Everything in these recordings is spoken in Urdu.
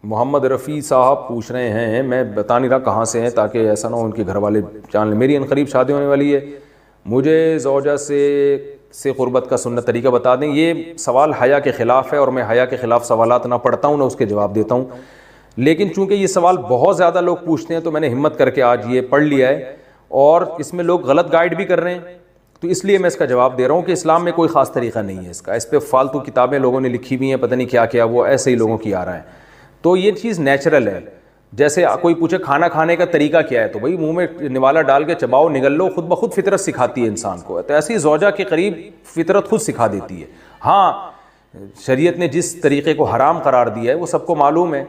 محمد رفیع صاحب پوچھ رہے ہیں, میں بتا نہیں رہا کہاں سے ہیں تاکہ ایسا نہ ہو ان کے گھر والے جان لیں. میری عنقریب شادی ہونے والی ہے, مجھے زوجہ سے قربت کا سنت طریقہ بتا دیں. یہ سوال حیا کے خلاف ہے اور میں حیا کے خلاف سوالات نہ پڑھتا ہوں نہ اس کے جواب دیتا ہوں, لیکن چونکہ یہ سوال بہت زیادہ لوگ پوچھتے ہیں تو میں نے ہمت کر کے آج یہ پڑھ لیا ہے, اور اس میں لوگ غلط گائیڈ بھی کر رہے ہیں, تو اس لیے میں اس کا جواب دے رہا ہوں کہ اسلام میں کوئی خاص طریقہ نہیں ہے اس کا. اس پہ فالتو کتابیں لوگوں نے لکھی ہوئی ہیں, پتہ نہیں کیا کیا, وہ ایسے ہی لوگوں کی آ رہا ہے. تو یہ چیز نیچرل ہے. جیسے کوئی پوچھے کھانا کھانے کا طریقہ کیا ہے, تو بھائی منہ میں نوالا ڈال کے چباؤ, نگل لو, خود بخود فطرت سکھاتی ہے انسان کو. تو ایسی زوجہ کے قریب فطرت خود سکھا دیتی ہے. ہاں شریعت نے جس طریقے کو حرام قرار دیا ہے وہ سب کو معلوم ہے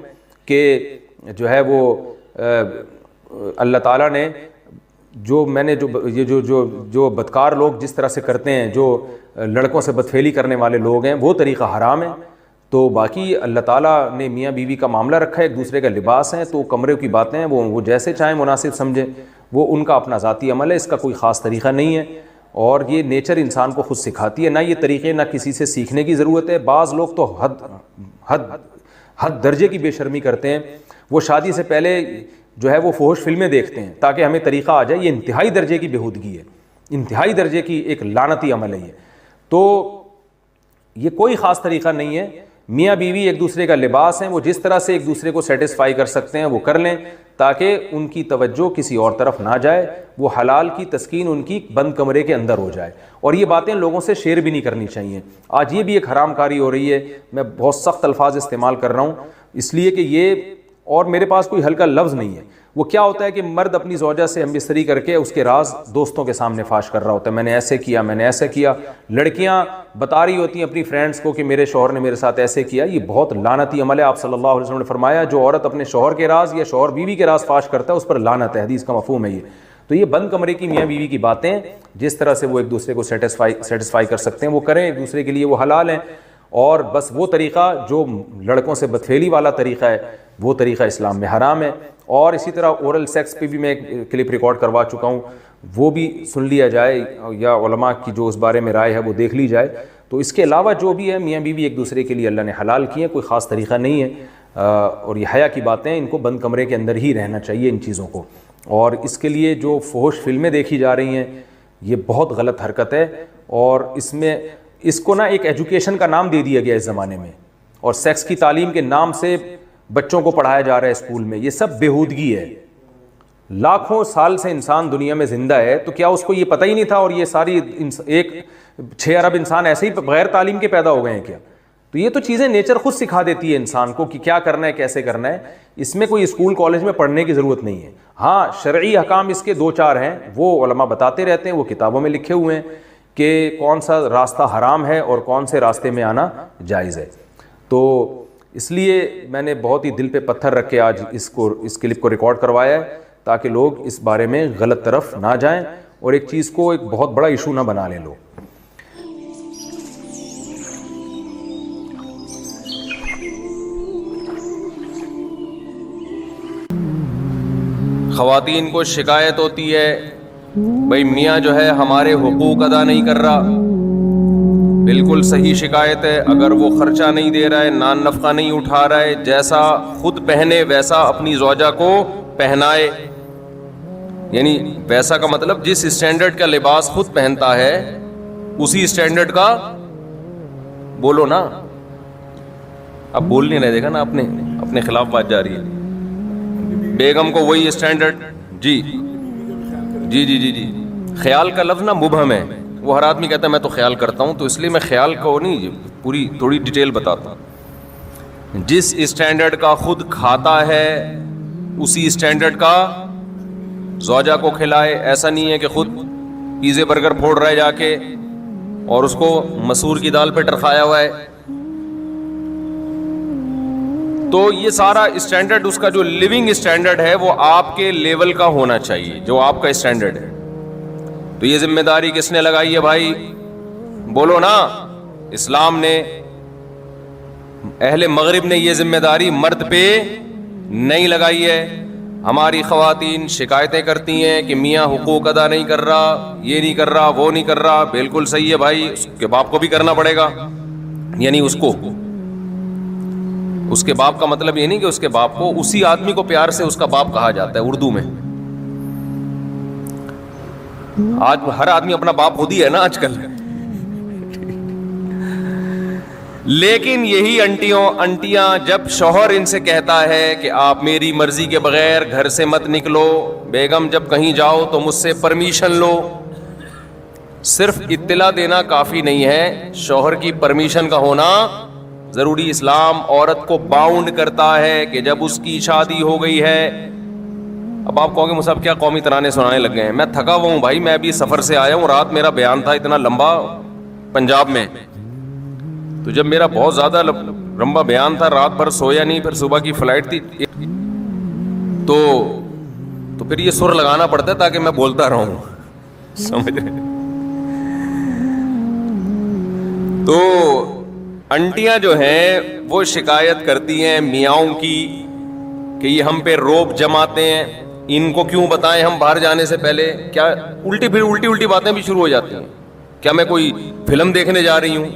کہ جو ہے وہ اللہ تعالیٰ نے جو میں نے جو بدکار لوگ جس طرح سے کرتے ہیں, جو لڑکوں سے بدفعلی کرنے والے لوگ ہیں, وہ طریقہ حرام ہے. تو باقی اللہ تعالیٰ نے میاں بیوی کا معاملہ رکھا ہے, ایک دوسرے کا لباس ہیں, تو کمرے کی باتیں ہیں وہ جیسے چاہیں مناسب سمجھیں, وہ ان کا اپنا ذاتی عمل ہے, اس کا کوئی خاص طریقہ نہیں ہے. اور یہ نیچر انسان کو خود سکھاتی ہے, نہ یہ طریقے نہ کسی سے سیکھنے کی ضرورت ہے. بعض لوگ تو حد درجے کی بے شرمی کرتے ہیں, وہ شادی سے پہلے جو ہے وہ فحش فلمیں دیکھتے ہیں تاکہ ہمیں طریقہ آ جائے. یہ انتہائی درجے کی بےہودگی ہے, انتہائی درجے کی ایک لعنتی عمل ہے یہ. تو یہ کوئی خاص طریقہ نہیں ہے. میاں بیوی ایک دوسرے کا لباس ہیں, وہ جس طرح سے ایک دوسرے کو سیٹسفائی کر سکتے ہیں وہ کر لیں تاکہ ان کی توجہ کسی اور طرف نہ جائے, وہ حلال کی تسکین ان کی بند کمرے کے اندر ہو جائے. اور یہ باتیں لوگوں سے شیئر بھی نہیں کرنی چاہیے. آج یہ بھی ایک حرام کاری ہو رہی ہے, میں بہت سخت الفاظ استعمال کر رہا ہوں اس لیے کہ یہ, اور میرے پاس کوئی ہلکا لفظ نہیں ہے. وہ کیا ہوتا ہے کہ مرد اپنی زوجہ سے ہم بستری کر کے اس کے راز دوستوں کے سامنے فاش کر رہا ہوتا ہے, میں نے ایسے کیا, میں نے ایسے کیا. لڑکیاں بتا رہی ہوتی ہیں اپنی فرینڈس کو کہ میرے شوہر نے میرے ساتھ ایسے کیا. یہ بہت لعنتی عمل ہے. آپ صلی اللہ علیہ وسلم نے فرمایا جو عورت اپنے شوہر کے راز یا شوہر بیوی کے راز فاش کرتا ہے اس پر لعنت ہے, حدیث کا مفہوم ہے یہ. تو یہ بند کمرے کی میاں بیوی کی باتیں, جس طرح سے وہ ایک دوسرے کو سیٹسفائی کر سکتے ہیں وہ کریں, ایک دوسرے کے لیے وہ حلال ہیں. اور بس وہ طریقہ جو لڑکوں سے بدفعلی والا طریقہ ہے وہ طریقہ اسلام میں حرام ہے. اور اسی طرح اورل سیکس پہ بھی میں ایک کلپ ریکارڈ کروا چکا ہوں, وہ بھی سن لیا جائے, یا علماء کی جو اس بارے میں رائے ہے وہ دیکھ لی جائے. تو اس کے علاوہ جو بھی ہے میاں بیوی ایک دوسرے کے لیے اللہ نے حلال کیے, کوئی خاص طریقہ نہیں ہے. اور یہ حیا کی باتیں, ان کو بند کمرے کے اندر ہی رہنا چاہیے ان چیزوں کو. اور اس کے لیے جو فحش فلمیں دیکھی جا رہی ہیں یہ بہت غلط حرکت ہے, اور اس کو نا ایک ایجوکیشن کا نام دے دیا گیا اس زمانے میں, اور سیکس کی تعلیم کے نام سے بچوں کو پڑھایا جا رہا ہے اسکول میں. یہ سب بےہودگی ہے. لاکھوں سال سے انسان دنیا میں زندہ ہے, تو کیا اس کو یہ پتہ ہی نہیں تھا, اور یہ ساری ایک 6 ارب انسان ایسے ہی بغیر تعلیم کے پیدا ہو گئے ہیں کیا؟ تو یہ تو چیزیں نیچر خود سکھا دیتی ہے انسان کو کہ کیا کرنا ہے, کیسے کرنا ہے. اس میں کوئی اسکول کالج میں پڑھنے کی ضرورت نہیں ہے. ہاں شرعی احکام اس کے 2-4 ہیں, وہ علماء بتاتے رہتے ہیں, وہ کتابوں میں لکھے ہوئے ہیں کہ کون سا راستہ حرام ہے اور کون سے راستے میں آنا جائز ہے. تو اس لیے میں نے بہت ہی دل پہ پتھر رکھ کے آج اس کلپ کو ریکارڈ کروایا ہے تاکہ لوگ اس بارے میں غلط طرف نہ جائیں اور ایک چیز کو ایک بہت بڑا ایشو نہ بنا لیں لوگ. خواتین کو شکایت ہوتی ہے بھائی میاں جو ہے ہمارے حقوق ادا نہیں کر رہا. بالکل صحیح شکایت ہے. اگر وہ خرچہ نہیں دے رہا ہے, نان نفقہ نہیں اٹھا رہا ہے, جیسا خود پہنے ویسا اپنی زوجہ کو پہنائے, یعنی ویسا کا مطلب جس اسٹینڈرڈ کا لباس خود پہنتا ہے اسی اسٹینڈرڈ کا, بولو نا, اب بول نہیں رہے, دیکھا نا اپنے خلاف بات جا رہی ہے. بیگم کو وہی اسٹینڈرڈ, جی جی جی جی جی خیال کا لفظ نا مبہم ہے. وہ ہر آدمی کہتا ہے میں تو خیال کرتا ہوں, تو اس لیے میں خیال کو نہیں پوری تھوڑی ڈیٹیل بتاتا ہوں. جس اسٹینڈرڈ کا خود کھاتا ہے اسی اسٹینڈرڈ کا زوجہ کو کھلائے. ایسا نہیں ہے کہ خود پیزے برگر پھوڑ رہا ہے جا کے اور اس کو مسور کی دال پہ ٹرکایا ہوا ہے. تو یہ سارا اسٹینڈرڈ, اس کا جو لیونگ اسٹینڈرڈ ہے وہ آپ کے لیول کا ہونا چاہیے, جو آپ کا اسٹینڈرڈ ہے. تو یہ ذمہ داری کس نے لگائی ہے بھائی؟ بولو نا. اسلام نے, اہل مغرب نے یہ ذمہ داری مرد پہ نہیں لگائی ہے. ہماری خواتین شکایتیں کرتی ہیں کہ میاں حقوق ادا نہیں کر رہا, یہ نہیں کر رہا, وہ نہیں کر رہا. بالکل صحیح ہے بھائی, اس کے باپ کو بھی کرنا پڑے گا, یعنی اس کو. اس کے باپ کا مطلب یہ نہیں کہ اس کے باپ کو، اسی آدمی کو پیار سے اس کا باپ کہا جاتا ہے اردو میں. آج ہر آدمی اپنا باپ خود ہی ہے نا آج کل. لیکن یہی انٹیاں جب شوہر ان سے کہتا ہے کہ آپ میری مرضی کے بغیر گھر سے مت نکلو، بیگم جب کہیں جاؤ تو مجھ سے پرمیشن لو. صرف اطلاع دینا کافی نہیں ہے، شوہر کی پرمیشن کا ہونا ضروری. اسلام عورت کو باؤنڈ کرتا ہے کہ جب اس کی شادی ہو گئی ہے. اب آپ کہو گے مصعب کیا قومی ترانے سنانے لگ گئے ہیں؟ میں تھکا ہوا ہوں بھائی، میں ابھی سفر سے آیا ہوں، رات میرا بیان تھا اتنا لمبا پنجاب میں، تو جب میرا بہت زیادہ لمبا بیان تھا، رات بھر سویا نہیں، پھر صبح کی فلائٹ تھی، تو پھر یہ سر لگانا پڑتا ہے تاکہ میں بولتا رہوں، سمجھ رہے؟ تو انٹیاں جو ہیں وہ شکایت کرتی ہیں میاؤں کی کہ یہ ہم پہ روب جماتے ہیں، ان کو کیوں بتائیں ہم باہر جانے سے پہلے. کیا الٹی باتیں بھی شروع ہو جاتی ہیں، کیا میں کوئی فلم دیکھنے جا رہی ہوں.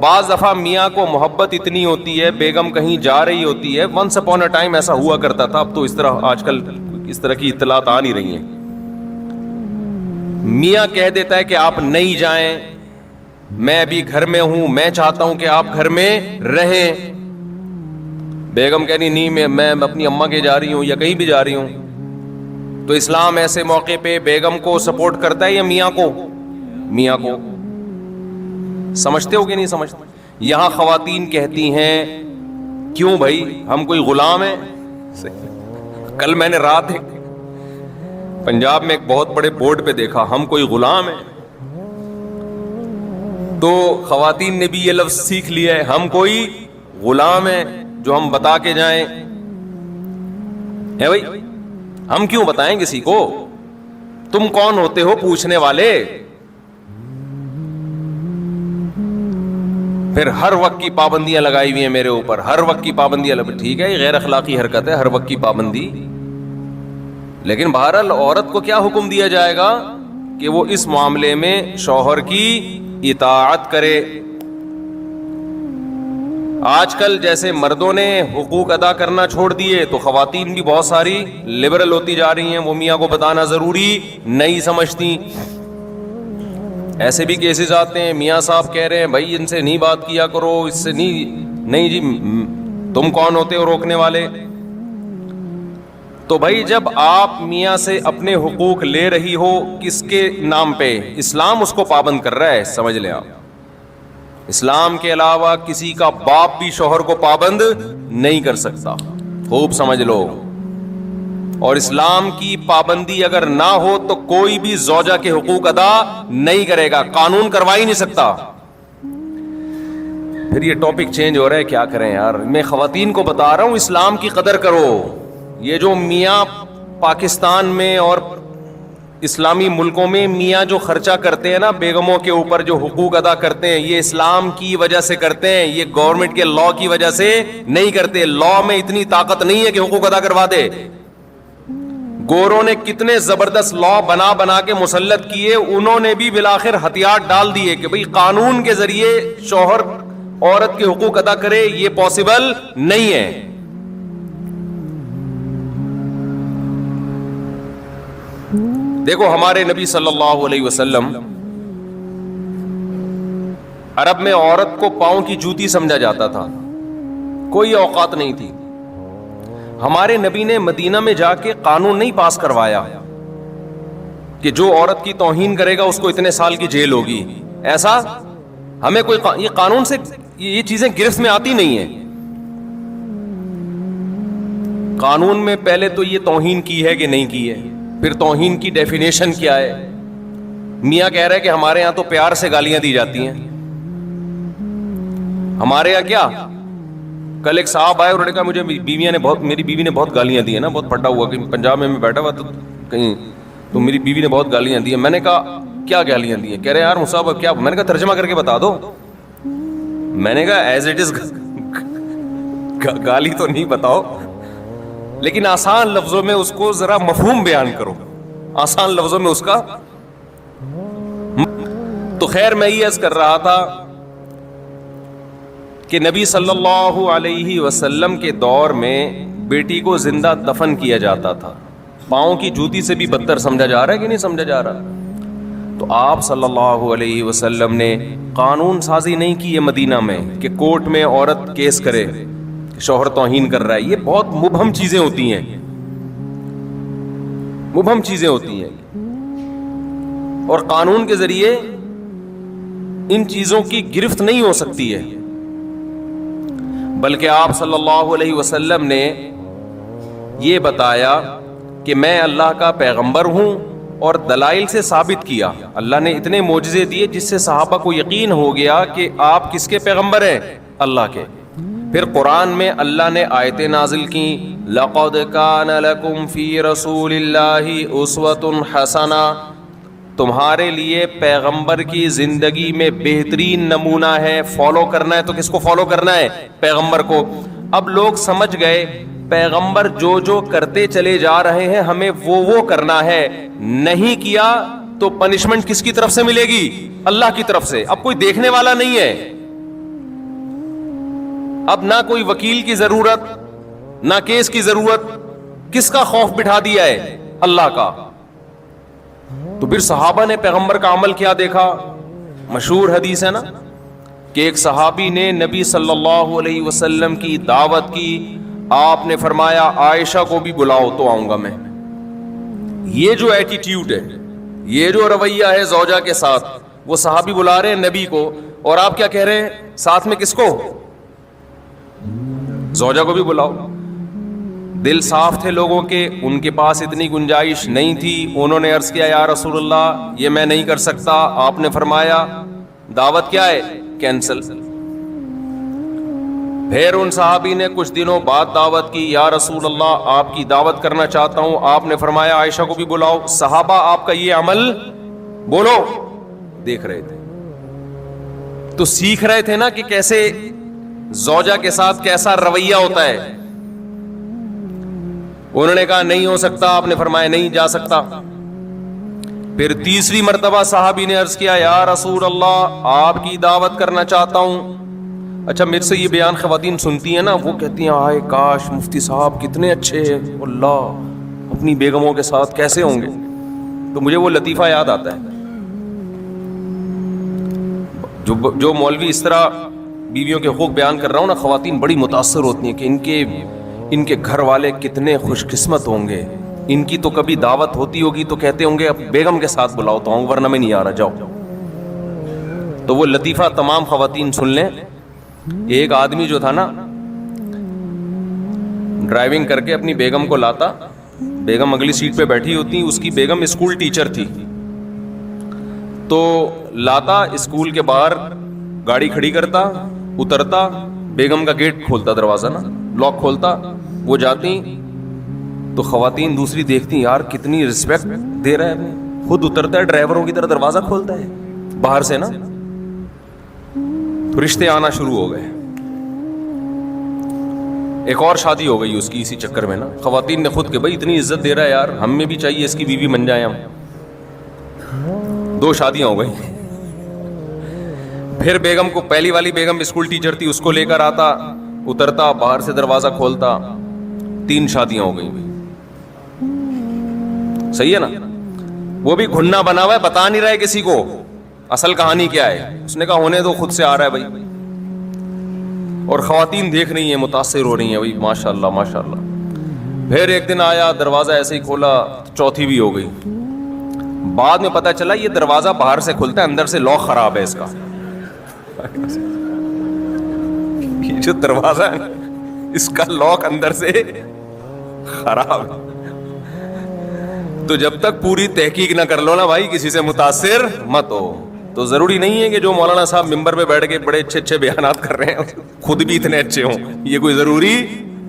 بعض دفعہ میاں کو محبت اتنی ہوتی ہے، بیگم کہیں جا رہی ہوتی ہے. ونس اپون اے ٹائم ایسا ہوا کرتا تھا، اب تو اس طرح آج کل اس طرح کی اطلاعات آ نہیں رہی ہیں. میاں کہہ دیتا ہے کہ آپ نہیں جائیں، میں ابھی گھر میں ہوں، میں چاہتا ہوں کہ آپ گھر میں رہیں. بیگم کہنی نہیں، میں اپنی اماں کے جا رہی ہوں یا کہیں بھی جا رہی ہوں. تو اسلام ایسے موقع پہ بیگم کو سپورٹ کرتا ہے یا میاں کو؟ میاں کو. سمجھتے ہو کہ نہیں سمجھتے؟ یہاں خواتین کہتی ہیں کیوں بھائی ہم کوئی غلام ہیں؟ کل میں نے رات پنجاب میں ایک بہت بڑے بورڈ پہ دیکھا، ہم کوئی غلام ہیں. تو خواتین نے بھی یہ لفظ سیکھ لیا ہے، ہم کوئی غلام ہیں جو ہم بتا کے جائیں. ہے بھائی، ہم کیوں بتائیں کسی کو؟ تم کون ہوتے ہو پوچھنے والے؟ پھر ہر وقت کی پابندیاں لگائی ہوئی ہیں میرے اوپر، ہر وقت کی پابندیاں ٹھیک ہے، یہ غیر اخلاقی حرکت ہے، ہر وقت کی پابندی. لیکن بہرحال عورت کو کیا حکم دیا جائے گا کہ وہ اس معاملے میں شوہر کی اطاعت کرے. آج کل جیسے مردوں نے حقوق ادا کرنا چھوڑ دیے تو خواتین بھی بہت ساری لبرل ہوتی جا رہی ہیں، وہ میاں کو بتانا ضروری نہیں سمجھتی. ایسے بھی کیسز آتے ہیں، میاں صاحب کہہ رہے ہیں بھائی ان سے نہیں بات کیا کرو، اس سے نہیں جی، تم کون ہوتے ہو روکنے والے؟ تو بھائی جب آپ میاں سے اپنے حقوق لے رہی ہو کس کے نام پہ؟ اسلام اس کو پابند کر رہا ہے، سمجھ لیں آپ. اسلام کے علاوہ کسی کا باپ بھی شوہر کو پابند نہیں کر سکتا، خوب سمجھ لو. اور اسلام کی پابندی اگر نہ ہو تو کوئی بھی زوجہ کے حقوق ادا نہیں کرے گا، قانون کروا ہی نہیں سکتا. پھر یہ ٹاپک چینج ہو رہا ہے، کیا کریں یار. میں خواتین کو بتا رہا ہوں اسلام کی قدر کرو. یہ جو میاں پاکستان میں اور اسلامی ملکوں میں میاں جو خرچہ کرتے ہیں نا بیگموں کے اوپر، جو حقوق ادا کرتے ہیں، یہ اسلام کی وجہ سے کرتے ہیں، یہ گورنمنٹ کے لا کی وجہ سے نہیں کرتے. لا میں اتنی طاقت نہیں ہے کہ حقوق ادا کروا دے. گوروں نے کتنے زبردست لا بنا کے مسلط کیے، انہوں نے بھی بالآخر ہتھیار ڈال دیے کہ بھئی قانون کے ذریعے شوہر عورت کے حقوق ادا کرے، یہ پاسبل نہیں ہے. دیکھو ہمارے نبی صلی اللہ علیہ وسلم، عرب میں عورت کو پاؤں کی جوتی سمجھا جاتا تھا، کوئی اوقات نہیں تھی. ہمارے نبی نے مدینہ میں جا کے قانون نہیں پاس کروایا کہ جو عورت کی توہین کرے گا اس کو اتنے سال کی جیل ہوگی. ایسا ہمیں کوئی یہ قانون سے یہ چیزیں گرفت میں آتی نہیں ہیں. قانون میں پہلے تو یہ توہین کی ہے کہ نہیں کی ہے، پھر توہین کی ڈیفینیشن کیا ہے. میاں کہہ رہے کہ ہمارے یہاں تو پیار سے گالیاں دی جاتی ہیں. ہمارے یہاں کیا؟ کل ایک صاحب آئے، انہوں نے کہا مجھے میری بیوی نے بہت گالیاں دی ہیں نا، بہت پھٹا ہوا کہ پنجاب میں بیٹھا ہوا تو کہیں تو میری بیوی نے بہت گالیاں دی ہیں. میں نے کہا کیا گالیاں دی ہیں؟ کہہ رہے یار مصعب کیا؟ میں نے کہا ترجمہ کر کے بتا دو. میں نے کہا ایز اٹ از گالی تو نہیں بتاؤ، لیکن آسان لفظوں میں اس کو ذرا مفہوم بیان کرو، آسان لفظوں میں اس کا. تو خیر میں یہ عرض کر رہا تھا کہ نبی صلی اللہ علیہ وسلم کے دور میں بیٹی کو زندہ دفن کیا جاتا تھا. پاؤں کی جوتی سے بھی بدتر سمجھا جا رہا ہے کہ نہیں سمجھا جا رہا؟ تو آپ صلی اللہ علیہ وسلم نے قانون سازی نہیں کی ہے مدینہ میں کہ کورٹ میں عورت کیس کرے کہ شوہر توہین کر رہا ہے. یہ بہت مبہم چیزیں ہوتی ہیں، مبہم چیزیں ہوتی ہیں، اور قانون کے ذریعے ان چیزوں کی گرفت نہیں ہو سکتی ہے. بلکہ آپ صلی اللہ علیہ وسلم نے یہ بتایا کہ میں اللہ کا پیغمبر ہوں، اور دلائل سے ثابت کیا. اللہ نے اتنے معجزے دیے جس سے صحابہ کو یقین ہو گیا کہ آپ کس کے پیغمبر ہیں؟ اللہ کے. پھر قرآن میں اللہ نے آیتیں نازل کی، لَقَدْ كَانَ لَكُمْ فِي رَسُولِ اللَّهِ أُسْوَةٌ حَسَنَةٌ، تمہارے لیے پیغمبر کی زندگی میں بہترین نمونہ ہے. فالو کرنا ہے تو کس کو فالو کرنا ہے؟ پیغمبر کو. اب لوگ سمجھ گئے پیغمبر جو جو کرتے چلے جا رہے ہیں ہمیں وہ کرنا ہے، نہیں کیا تو پنشمنٹ کس کی طرف سے ملے گی؟ اللہ کی طرف سے. اب کوئی دیکھنے والا نہیں ہے، اب نہ کوئی وکیل کی ضرورت، نہ کیس کی ضرورت. کس کا خوف بٹھا دیا ہے؟ اللہ کا. تو پھر صحابہ نے پیغمبر کا عمل کیا دیکھا؟ مشہور حدیث ہے نا کہ ایک صحابی نے نبی صلی اللہ علیہ وسلم کی دعوت کی. آپ نے فرمایا عائشہ کو بھی بلاؤ تو آؤں گا میں. یہ جو ایٹیٹیوڈ ہے، یہ جو رویہ ہے زوجہ کے ساتھ، وہ صحابی بلا رہے ہیں نبی کو، اور آپ کیا کہہ رہے ہیں ساتھ میں؟ کس کو؟ زوجہ کو بھی بلاؤ. دل صاف تھے لوگوں کے، ان کے پاس اتنی گنجائش نہیں تھی. انہوں نے عرض کیا یا رسول اللہ یہ میں نہیں کر سکتا. آپ نے فرمایا دعوت کیا ہے؟ کینسل. پھر ان صحابی نے کچھ دنوں بعد دعوت کی، یا رسول اللہ آپ کی دعوت کرنا چاہتا ہوں. آپ نے فرمایا عائشہ کو بھی بلاؤ. صحابہ آپ کا یہ عمل بولو دیکھ رہے تھے، تو سیکھ رہے تھے نا کہ کیسے زوجہ کے ساتھ کیسا رویہ ہوتا ہے. انہوں نے کہا نہیں ہو سکتا. آپ نے فرمایا نہیں جا سکتا. پھر تیسری مرتبہ صحابی نے عرض کیا یا رسول اللہ آپ کی دعوت کرنا چاہتا ہوں. اچھا میرے سے یہ بیان خواتین سنتی ہیں نا، وہ کہتی ہیں آئے کاش مفتی صاحب کتنے اچھے ہیں، اللہ اپنی بیگموں کے ساتھ کیسے ہوں گے. تو مجھے وہ لطیفہ یاد آتا ہے، جو مولوی اس طرح بیویوں کے حقوق بیان کر رہا ہوں نا، خواتین بڑی متاثر ہوتی ہیں کہ ان کے گھر والے کتنے خوش قسمت ہوں گے. ان کی تو کبھی دعوت ہوتی ہوگی تو کہتے ہوں گے اب بیگم کے ساتھ بلاؤ تو آؤں ورنہ میں نہیں آ رہا، جاؤ. تو وہ لطیفہ تمام خواتین سن لیں. ایک آدمی جو تھا نا ڈرائیونگ کر کے اپنی بیگم کو لاتا، بیگم اگلی سیٹ پہ بیٹھی ہوتی، اس کی بیگم اسکول ٹیچر تھی، تو لاتا اسکول کے باہر گاڑی کھڑی کرتا، اترتا، بیگم کا گیٹ کھولتا، دروازہ نا لاک کھولتا، وہ جاتی تو خواتین دوسری دیکھتی یار کتنی رسپیکٹ دے رہا ہے، خود اترتا ہے ڈرائیوروں کی طرح دروازہ کھولتا ہے باہر سے نا. تو رشتے آنا شروع ہو گئے. ایک اور شادی ہو گئی اس کی اسی چکر میں نا. خواتین نے خود کہ بھائی اتنی عزت دے رہا ہے یار ہمیں بھی چاہیے اس کی بیوی بن جائیں ہم. 2 شادیاں ہو گئی. پھر بیگم کو، پہلی والی بیگم اسکول ٹیچر تھی، اس کو لے کر آتا، اترتا، باہر سے دروازہ کھولتا. 3 شادیاں ہو گئی. صحیح ہے نا. وہ بھی گھننا بنا ہوا ہے، بتا نہیں رہا ہے کسی کو اصل کہانی کیا ہے. اس نے کہا ہونے دو، خود سے آ رہا ہے بھائی. اور خواتین دیکھ رہی ہیں، متاثر ہو رہی ہیں بھائی ماشاء اللہ ماشاء اللہ. پھر ایک دن آیا، دروازہ ایسے ہی کھولا، چوتھی بھی ہو گئی. بعد میں پتا چلا یہ دروازہ باہر سے کھلتا ہے، اندر سے لاک خراب ہے اس کا. یہ جو دروازہ ہے اس کا لاک اندر سے خراب ہے. تو جب تک پوری تحقیق نہ کر لو نا بھائی کسی سے متاثر مت ہو. تو ضروری نہیں ہے کہ جو مولانا صاحب ممبر پہ بیٹھ کے بڑے اچھے اچھے بیانات کر رہے ہیں خود بھی اتنے اچھے ہوں، یہ کوئی ضروری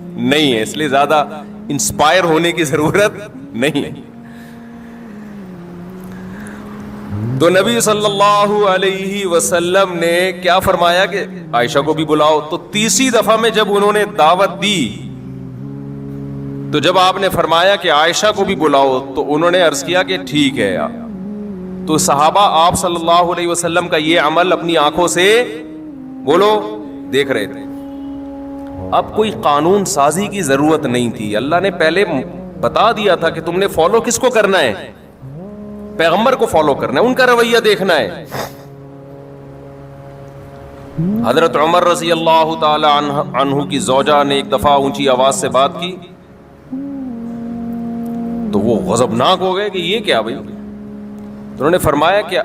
نہیں ہے. اس لیے زیادہ انسپائر ہونے کی ضرورت نہیں ہے. تو نبی صلی اللہ علیہ وسلم نے کیا فرمایا کہ عائشہ کو بھی بلاؤ. تو تیسری دفعہ میں جب انہوں نے دعوت دی تو جب آپ نے فرمایا کہ عائشہ کو بھی بلاؤ تو انہوں نے عرض کیا کہ ٹھیک ہے. تو صحابہ آپ صلی اللہ علیہ وسلم کا یہ عمل اپنی آنکھوں سے بولو دیکھ رہے تھے. اب کوئی قانون سازی کی ضرورت نہیں تھی, اللہ نے پہلے بتا دیا تھا کہ تم نے فالو کس کو کرنا ہے, پیغمبر کو فالو کرنا ہے, ان کا رویہ دیکھنا ہے. حضرت عمر رضی اللہ تعالی عنہ کی زوجہ نے ایک دفعہ اونچی آواز سے بات کی تو وہ غضبناک ہو گئے کہ یہ کیا بھائی. تو انہوں نے فرمایا کہ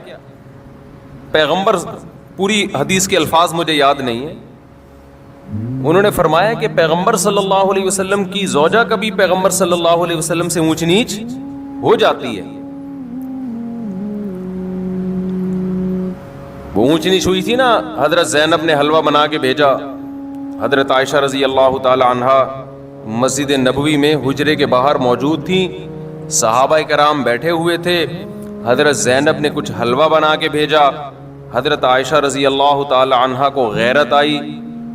پیغمبر, پوری حدیث کے الفاظ مجھے یاد نہیں ہیں, انہوں نے فرمایا کہ پیغمبر صلی اللہ علیہ وسلم کی زوجہ کبھی پیغمبر صلی اللہ علیہ وسلم سے اونچ نیچ ہو جاتی ہے. وہ اونچ نیچ ہوئی تھی نا, حضرت زینب نے حلوہ بنا کے بھیجا, حضرت عائشہ رضی اللہ تعالی عنہا مسجد نبوی میں حجرے کے باہر موجود تھیں, صحابہ کرام بیٹھے ہوئے تھے, حضرت زینب نے کچھ حلوہ بنا کے بھیجا. حضرت عائشہ رضی اللہ تعالی عنہا کو غیرت آئی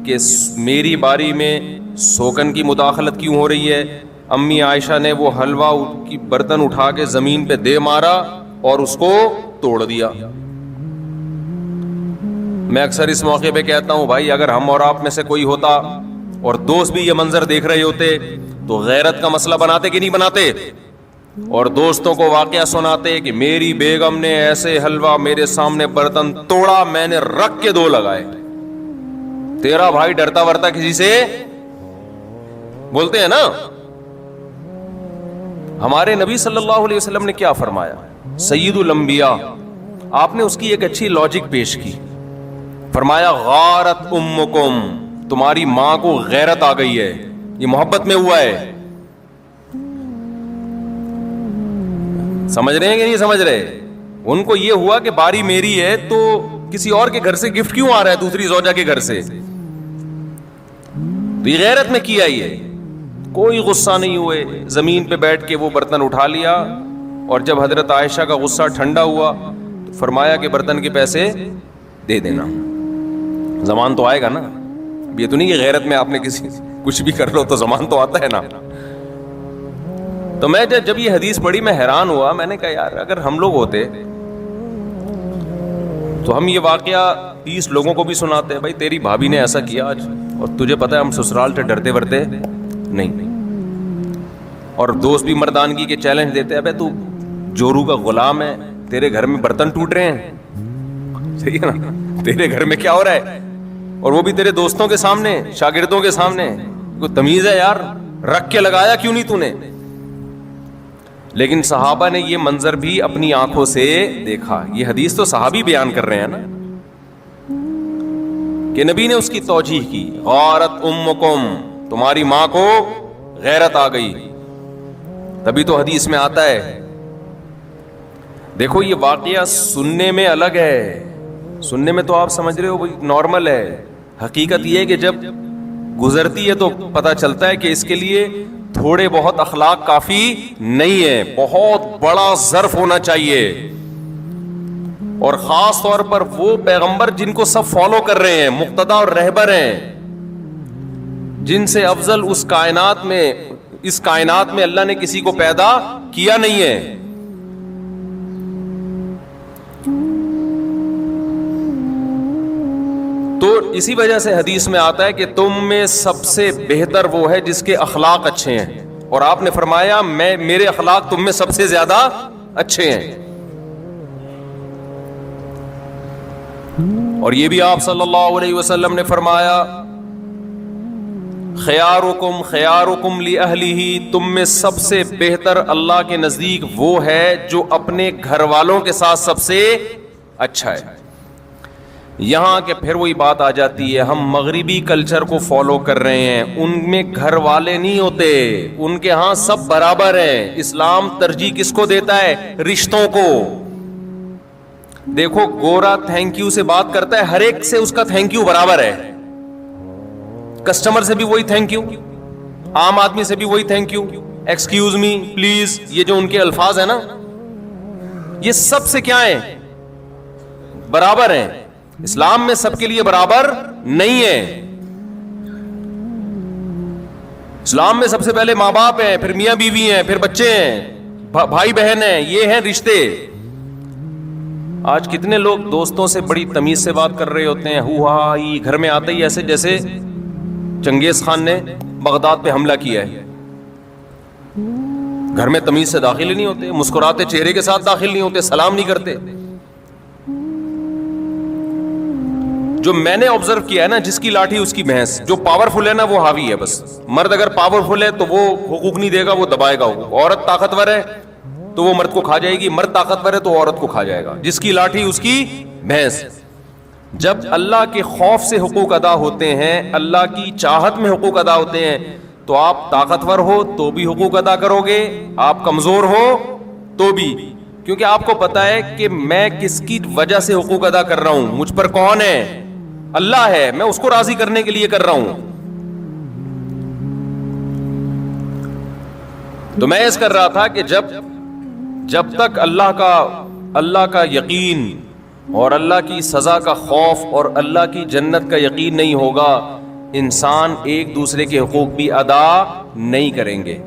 کہ میری باری میں سوکن کی مداخلت کیوں ہو رہی ہے. امی عائشہ نے وہ حلوہ کی برتن اٹھا کے زمین پہ دے مارا اور اس کو توڑ دیا. میں اکثر اس موقع پہ کہتا ہوں بھائی, اگر ہم اور آپ میں سے کوئی ہوتا اور دوست بھی یہ منظر دیکھ رہے ہوتے تو غیرت کا مسئلہ بناتے کہ نہیں بناتے, اور دوستوں کو واقعہ سناتے کہ میری بیگم نے ایسے حلوہ میرے سامنے برتن توڑا, میں نے رکھ کے 2 لگائے. تیرا بھائی ڈرتا ورتا کسی سے بولتے ہیں نا. ہمارے نبی صلی اللہ علیہ وسلم نے کیا فرمایا, سید الانبیاء, آپ نے اس کی ایک اچھی لاجک پیش کی. فرمایا غارت امکم, تمہاری ماں کو غیرت آ گئی ہے, یہ محبت میں ہوا ہے. سمجھ رہے ہیں کہ نہیں سمجھ رہے؟ ان کو یہ ہوا کہ باری میری ہے تو کسی اور کے گھر سے گفٹ کیوں آ رہا ہے, دوسری زوجہ کے گھر سے, تو یہ غیرت میں کیا ہی ہے. کوئی غصہ نہیں ہوئے, زمین پہ بیٹھ کے وہ برتن اٹھا لیا, اور جب حضرت عائشہ کا غصہ ٹھنڈا ہوا تو فرمایا کہ برتن کے پیسے دے دینا, زمان تو آئے گا نا. یہ تو نہیں کہ غیرت میں آپ نے کسی کچھ بھی کر لو تو زمان تو آتا ہے نا. تو میں جب یہ حدیث پڑھی میں حیران ہوا, میں نے کہا یار اگر ہم لوگ ہوتے تو ہم یہ واقعہ 30 لوگوں کو بھی سناتے ہیں, بھائی تیری بھابھی نے ایسا کیا آج, اور تجھے پتا ہے ہم سسرال سے ڈرتے ورتے نہیں, اور دوست بھی مردانگی کے چیلنج دیتے ہیں, تو جورو کا غلام ہے, تیرے گھر میں برتن ٹوٹ رہے ہیں, صحیح ہے نا, تیرے گھر میں کیا ہو رہا ہے, اور وہ بھی تیرے دوستوں کے سامنے, شاگردوں کے سامنے. کوئی تمیز ہے یار, رکھ کے لگایا کیوں نہیں تو نے. لیکن صحابہ نے یہ منظر بھی اپنی آنکھوں سے دیکھا. یہ حدیث تو صحابی بیان کر رہے ہیں نا, کہ نبی نے اس کی توجیح کی, غارت امکم, تمہاری ماں کو غیرت آ گئی. تبھی تو حدیث میں آتا ہے. دیکھو یہ واقعہ سننے میں الگ ہے, سننے میں تو آپ سمجھ رہے ہو بھائی نارمل ہے. حقیقت یہ ہے کہ جب گزرتی ہے تو پتہ چلتا ہے کہ اس کے لیے تھوڑے بہت اخلاق کافی نہیں ہے, بہت بڑا ظرف ہونا چاہیے. اور خاص طور پر وہ پیغمبر جن کو سب فالو کر رہے ہیں, مقتدا اور رہبر ہیں, جن سے افضل اس کائنات میں اللہ نے کسی کو پیدا کیا نہیں ہے. تو اسی وجہ سے حدیث میں آتا ہے کہ تم میں سب سے بہتر وہ ہے جس کے اخلاق اچھے ہیں, اور آپ نے فرمایا میرے اخلاق تم میں سب سے زیادہ اچھے ہیں. اور یہ بھی آپ صلی اللہ علیہ وسلم نے فرمایا خیارکم خیارکم لأہلہ, تم میں سب سے بہتر اللہ کے نزدیک وہ ہے جو اپنے گھر والوں کے ساتھ سب سے اچھا ہے. یہاں کہ پھر وہی بات آ جاتی ہے, ہم مغربی کلچر کو فالو کر رہے ہیں, ان میں گھر والے نہیں ہوتے, ان کے ہاں سب برابر ہیں. اسلام ترجیح کس کو دیتا ہے؟ رشتوں کو. دیکھو گورا تھینک یو سے بات کرتا ہے, ہر ایک سے اس کا تھینک یو برابر ہے. کسٹمر سے بھی وہی تھینک یو, عام آدمی سے بھی وہی thank you, excuse me, please, یہ جو ان کے الفاظ ہیں نا, یہ سب سے کیا ہیں؟ برابر ہیں. اسلام میں سب کے لیے برابر نہیں ہے. اسلام میں سب سے پہلے ماں باپ ہیں, پھر میاں بیوی ہیں, پھر بچے ہیں, بھائی بہن ہیں, یہ ہیں رشتے. آج کتنے لوگ دوستوں سے بڑی تمیز سے بات کر رہے ہوتے ہیں، ہو ہا ہی، گھر میں آتے ہی ایسے جیسے چنگیز خان نے بغداد پہ حملہ کیا ہے. گھر میں تمیز سے داخل ہی نہیں ہوتے، مسکراتے چہرے کے ساتھ داخل نہیں ہوتے، سلام نہیں کرتے. جو میں نے آبزرو کیا ہے نا، جس کی لاٹھی اس کی بھینس. جو پاورفل ہے نا وہ حاوی ہے بس. مرد اگر پاورفل ہے تو وہ حقوق نہیں دے گا، وہ دبائے گا حقوق. عورت طاقتور ہے تو وہ مرد کو کھا جائے گی، مرد طاقتور ہے تو عورت کو کھا جائے گا. جس کی لاٹھی اس کی بھینس. جب اللہ کے خوف سے حقوق ادا ہوتے ہیں، اللہ کی چاہت میں حقوق ادا ہوتے ہیں، تو آپ طاقتور ہو تو بھی حقوق ادا کرو گے، آپ کمزور ہو تو بھی. کیونکہ آپ کو پتا ہے کہ میں کس کی وجہ سے حقوق ادا کر رہا ہوں، مجھ پر کون ہے؟ اللہ ہے. میں اس کو راضی کرنے کے لیے کر رہا ہوں. تو میں اس کر رہا تھا کہ جب تک اللہ کا یقین اور اللہ کی سزا کا خوف اور اللہ کی جنت کا یقین نہیں ہوگا، انسان ایک دوسرے کے حقوق بھی ادا نہیں کریں گے.